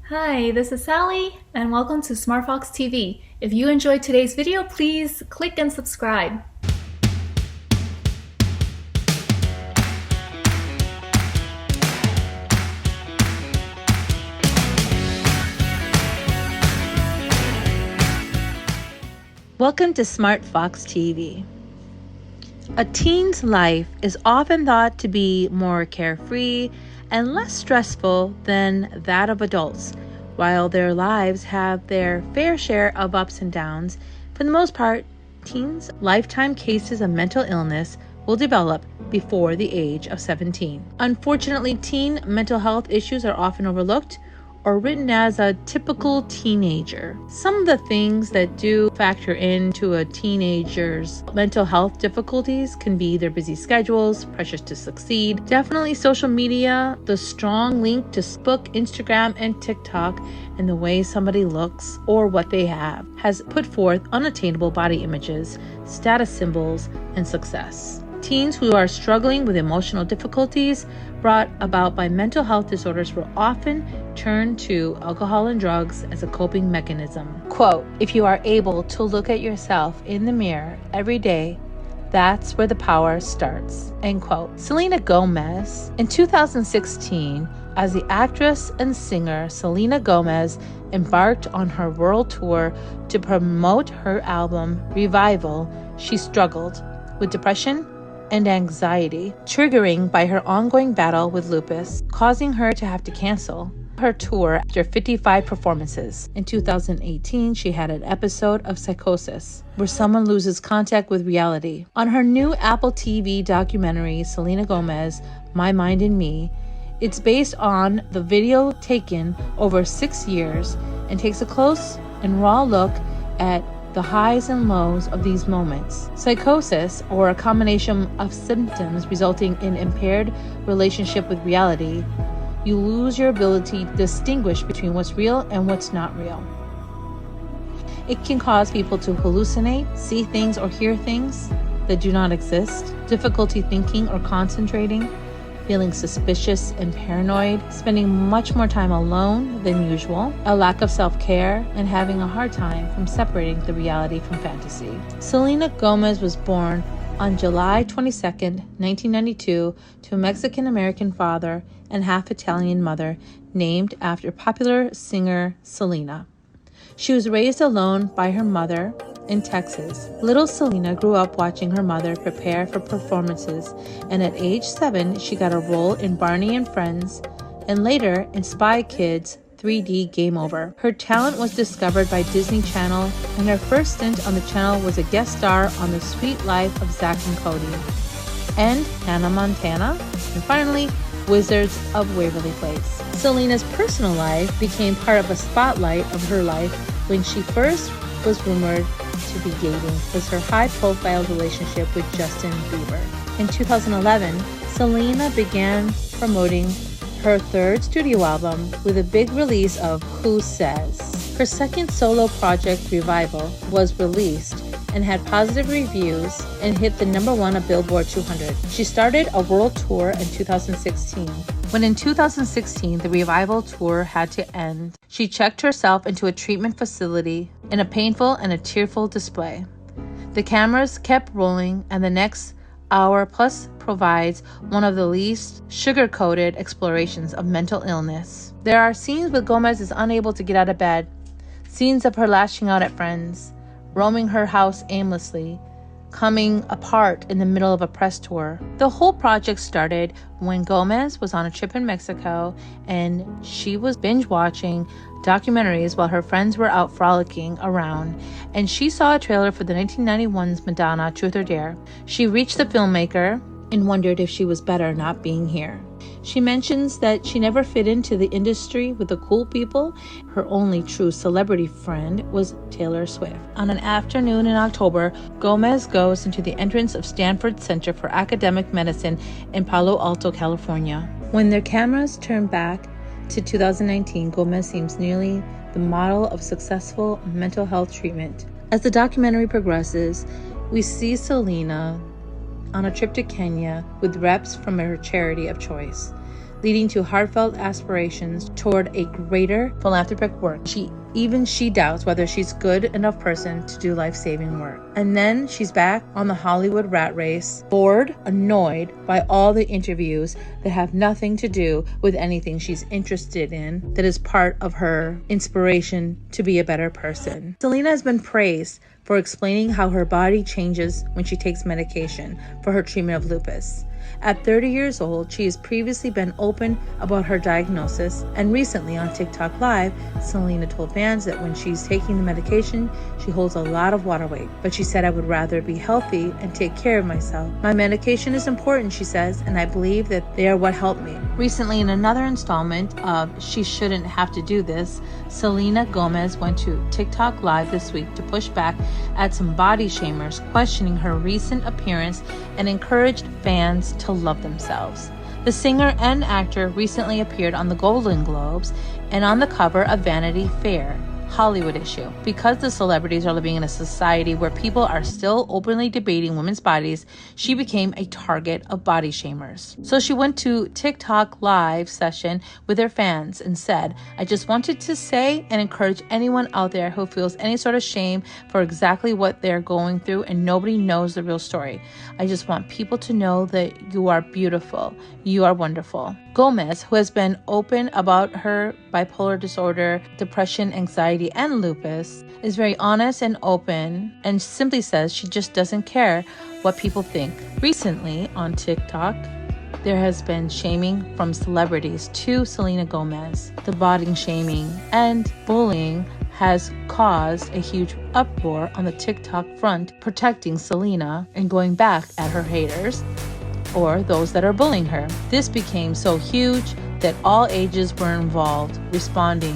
Hi, this is Sally, and welcome to SmartFoxTV. If you enjoyed today's video, please click and subscribe. Welcome to SmartFoxTV. A teen's life is often thought to be more carefree and less stressful than that of adults. While their lives have their fair share of ups and downs, for the most part, teens' lifetime cases of mental illness will develop before the age of 17. Unfortunately, teen mental health issues are often overlooked or written as a typical teenager. Some of the things that do factor into a teenager's mental health difficulties can be their busy schedules, pressures to succeed, definitely social media, the strong link to Facebook, Instagram, and TikTok, and the way somebody looks or what they have has put forth unattainable body images, status symbols, and success. Teens who are struggling with emotional difficulties brought about by mental health disorders will often turn to alcohol and drugs as a coping mechanism. Quote, "If you are able to look at yourself in the mirror every day, that's where the power starts." End quote. Selena Gomez. In 2016, as the actress and singer Selena Gomez embarked on her world tour to promote her album Revival, she struggled with depression and anxiety, triggering by her ongoing battle with lupus, causing her to have to cancel her tour after 55 performances. In 2018, she had an episode of psychosis, where someone loses contact with reality. On her new Apple TV documentary, Selena Gomez, My Mind and Me, it's based on the video taken over 6 years and takes a close and raw look at the highs and lows of these moments. Psychosis, or a combination of symptoms resulting in impaired relationship with reality, you lose your ability to distinguish between what's real and what's not real. It can cause people to hallucinate, see things or hear things that do not exist, difficulty thinking or concentrating, feeling suspicious and paranoid, spending much more time alone than usual, a lack of self-care, and having a hard time from separating the reality from fantasy. Selena Gomez was born on July 22, 1992, to a Mexican-American father and half-Italian mother named after popular singer Selena. She was raised alone by her mother in Texas. Little Selena grew up watching her mother prepare for performances, and at age 7, she got a role in Barney and Friends, and later in Spy Kids 3D Game Over. Her talent was discovered by Disney Channel, and her first stint on the channel was a guest star on The Sweet Life of Zack and Cody, and Hannah Montana, and finally, Wizards of Waverly Place. Selena's personal life became part of a spotlight of her life when she first was rumored to be dating was her high-profile relationship with Justin Bieber. In 2011, Selena began promoting her third studio album with a big release of Who Says. Her second solo project, Revival, was released and had positive reviews and hit the #1 of Billboard 200. She started a world tour in 2016. When in 2016 the Revival tour had to end, she checked herself into a treatment facility in a painful and a tearful display. The cameras kept rolling, and the next hour plus provides one of the least sugar-coated explorations of mental illness. There are scenes where Gomez is unable to get out of bed, scenes of her lashing out at friends, roaming her house aimlessly, coming apart in the middle of a press tour. The whole project started when Gomez was on a trip in Mexico and she was binge watching documentaries while her friends were out frolicking around, and she saw a trailer for the 1991's Madonna Truth or Dare. She reached the filmmaker and wondered if she was better not being here. She mentions that she never fit into the industry with the cool people. Her only true celebrity friend was Taylor Swift. On an afternoon in October, Gomez goes into the entrance of Stanford Center for Academic Medicine in Palo Alto, California. When their cameras turn back to 2019, Gomez seems nearly the model of successful mental health treatment. As the documentary progresses, we see Selena on a trip to Kenya with reps from her charity of choice. leading to heartfelt aspirations toward a greater philanthropic work. She doubts whether she's good enough person to do life-saving work. And then she's back on the Hollywood rat race, bored, annoyed by all the interviews that have nothing to do with anything she's interested in, that is part of her inspiration to be a better person. Selena has been praised for explaining how her body changes when she takes medication for her treatment of lupus. At 30 years old, she has previously been open about her diagnosis, and recently on TikTok Live, Selena told fans that when she's taking the medication, she holds a lot of water weight. But she said, "I would rather be healthy and take care of myself. My medication is important," she says, "and I believe that they are what helped me." Recently, in another installment of She Shouldn't Have to Do This, Selena Gomez went to TikTok Live this week to push back at some body shamers questioning her recent appearance and encouraged fans to love themselves. The singer and actor recently appeared on the Golden Globes and on the cover of Vanity Fair Hollywood issue. Because the celebrities are living in a society where people are still openly debating women's bodies, she became a target of body shamers. So she went to TikTok Live session with her fans and said, "I just wanted to say and encourage anyone out there who feels any sort of shame for exactly what they're going through and nobody knows the real story. I just want people to know that you are beautiful. You are wonderful." Gomez, who has been open about her bipolar disorder, depression, anxiety, and lupus, is very honest and open and simply says she just doesn't care what people think. Recently on TikTok, there has been shaming from celebrities to Selena Gomez. The body shaming and bullying has caused a huge uproar on the TikTok front, protecting Selena and going back at her haters or those that are bullying her. This became so huge that all ages were involved, responding.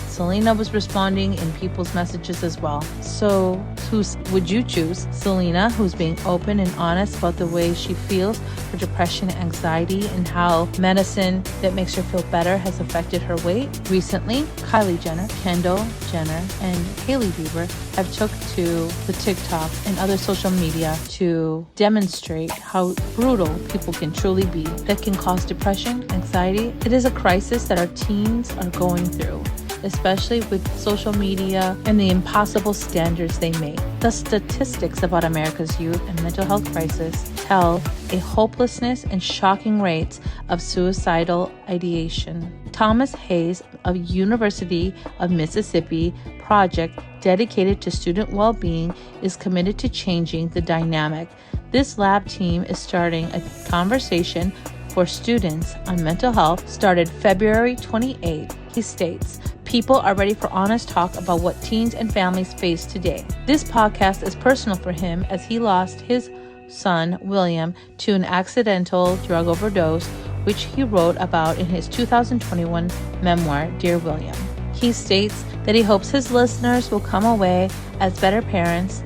Selena was responding in people's messages as well. So who would you choose? Selena, who's being open and honest about the way she feels for depression and anxiety and how medicine that makes her feel better has affected her weight? Recently, Kylie Jenner, Kendall Jenner, and Hailey Bieber have took to the TikTok and other social media to demonstrate how brutal people can truly be that can cause depression, anxiety. It is a crisis that our teens are going through, especially with social media and the impossible standards they make. The statistics about America's youth and mental health crisis tell a hopelessness and shocking rates of suicidal ideation. Thomas Hayes of University of Mississippi project dedicated to student well-being is committed to changing the dynamic. This lab team is starting a conversation for students on mental health started February 28th. He states, "People are ready for honest talk about what teens and families face today." This podcast is personal for him as he lost his son, William, to an accidental drug overdose, which he wrote about in his 2021 memoir, Dear William. He states that he hopes his listeners will come away as better parents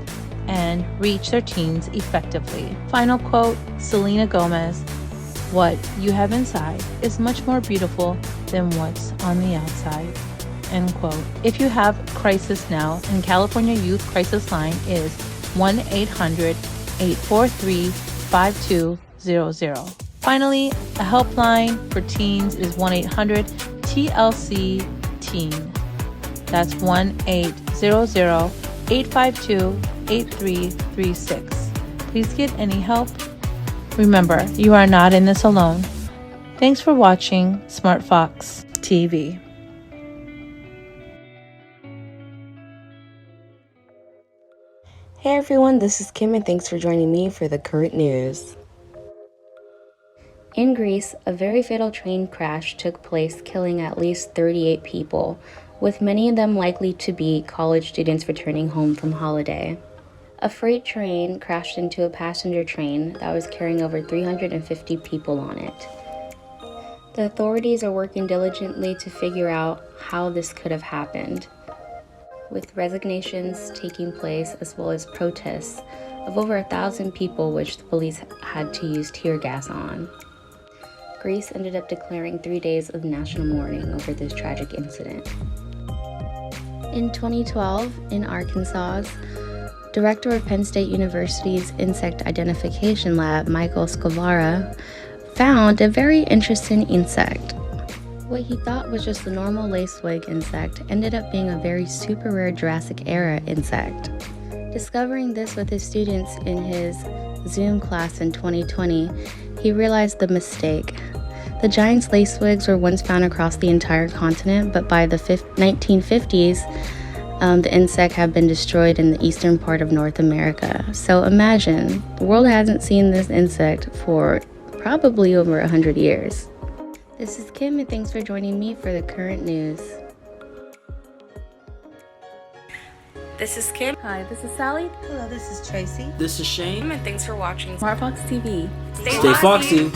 and reach their teens effectively. Final quote, Selena Gomez, "What you have inside is much more beautiful than what's on the outside." End quote. If you have crisis now, and California Youth Crisis Line is 1-800-843-5200. Finally, a helpline for teens is 1-800-TLC-TEEN. That's 1-800-852-8336. Please get any help. Remember, you are not in this alone. Thanks for watching SmartFox TV. Hey everyone, this is Kim and thanks for joining me for the current news. In Greece, a very fatal train crash took place, killing at least 38 people, with many of them likely to be college students returning home from holiday. A freight train crashed into a passenger train that was carrying over 350 people on it. The authorities are working diligently to figure out how this could have happened, with resignations taking place as well as protests of over 1,000 people which the police had to use tear gas on. Greece ended up declaring 3 days of national mourning over this tragic incident. In 2012, in Arkansas, Director of Penn State University's Insect Identification Lab, Michael Scavara, found a very interesting insect. What he thought was just a normal lacewing insect ended up being a very super rare Jurassic era insect. Discovering this with his students in his Zoom class in 2020, he realized the mistake. The giant lacewings were once found across the entire continent, but by the 1950s, the insect had been destroyed in the eastern part of North America. So imagine, the world hasn't seen this insect for probably over 100 years. This is Kim, and thanks for joining me for the current news. This is Kim. Hi, this is Sally. Hello, this is Tracy. This is Shane. And thanks for watching SmartFox TV. Stay foxy.